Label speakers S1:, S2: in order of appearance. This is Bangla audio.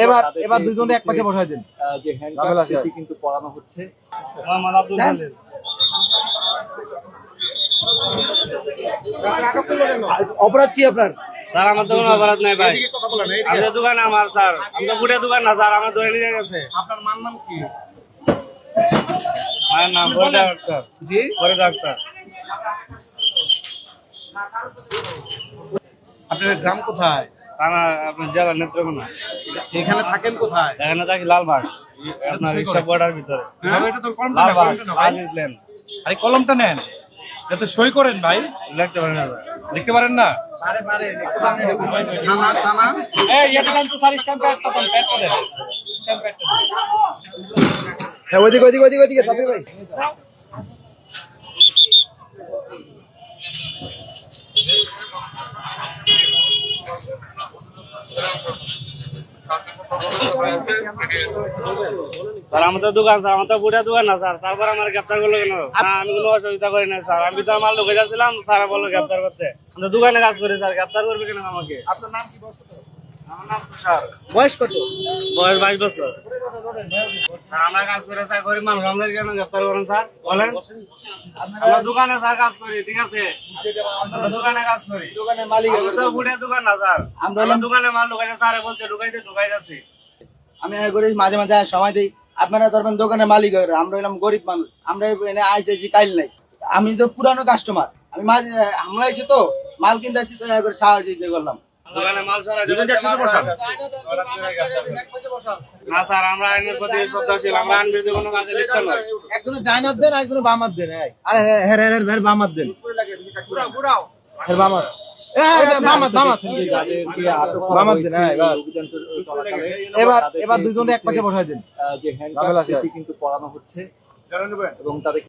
S1: এবার এবার দুইজনে এক পাশে বসাই দিন।
S2: যে হ্যান্ডকাপ সেটি কিন্তু পড়ানো হচ্ছে।
S1: অপরাধ কি আপনার?
S3: স্যার আমার তো কোনো অপরাধ নাই ভাই, আমাদের দোকান আমার স্যার, আমরা বুড়ে দোকান না স্যার, আমার ধরে নিয়ে গেছে।
S1: আপনার মান নাম কি?
S3: আমার নাম ফরিদা আক্তার।
S1: জি,
S3: ফরিদা আক্তার।
S1: আপনার গ্রাম কোথায়?
S3: থানা আপনার জেলা নেত্রকোনা।
S1: এখানে থাকেন কোথায়?
S3: এখানে থাকি লালবাগ, আপনার রিক্সা বর্ডার ভিতরে। লালবাগ আজিজ লেন।
S4: আরে কলমটা নেন, যাতে সই করেন ভাই।
S3: লিখতে পারেন না স্যার।
S4: লিখতে পারেন না?
S1: থানা থানা
S4: এই এটা দেন তো স্যার, স্ট্যাম্প প্যাডটা দেন, প্যাডটা দেন, স্ট্যাম্প প্যাডটা দেন।
S1: হ্যাঁ, ওইদিকে ওইদিকে ওইদিকে ওইদিকে সাবির ভাই।
S3: স্যার আমাদের দোকান স্যার, আমার তো বুড়া দোকান না স্যার, তারপর আমার গ্রেপ্তার করলো কেন? না, আমি কোনো অসুবিধা করি না স্যার, আমি তো আমার লোকে যাচ্ছিলাম, স্যার বললো গ্রেপ্তার করতে। আমরা দোকানে কাজ করি স্যার, গ্রেপ্তার করবে কেন আমাকে?
S1: আপনার নাম কি? বয়স কত?
S3: আমার নাম তুষার।
S1: বয়স কত?
S3: বয়স 22 বছর। স্যার আমরা কাজ করে স্যার, গরিব মানুষ, আমাদের কেন গ্রেপ্তার করেন স্যার বলেন? আমরা দোকানে স্যার কাজ করি, ঠিক আছে, আমরা দোকানে কাজ করি।
S1: দোকানের মালিক
S3: আমি তো বুড়ে দোকান না স্যার,
S1: আমরা
S3: আমরা দোকানে মাল ঢুকাইছে, স্যারে বলছে ঢুকাইতে, ঢুকাই যাচ্ছি।
S1: আমি করি মাঝে মাঝে সময় দিই। আপনারা ধরবেন দোকানের মালিক, আমরা হলাম গরিব মানুষ, আমরা এনে আইসি কাইল নাই। আমি তো পুরানো কাস্টমার, আমি মাঝে হামলা হয়েছি তো মাল কিনতে আসছি, তো করে সাহায্য করলাম।
S3: দোকানে মাল ছাড়া না স্যার, আমরা আইনের প্রতি শ্রদ্ধাশীল, আমরা আইন বিরুদ্ধে কোনো কাজে লিপ্ত নই।
S1: একজনের ডাইনার দেন, একজনের বামার দেন। আরে হ্যাঁ হ্যাঁ হ্যাঁ বামার দেন, হ্যাঁ বামার, এবার এবার দুইজনে এক পাশে বসাই দিন।
S2: যে হ্যান্ডকাপ সেটি কিন্তু পড়ানো হচ্ছে এবং তাদের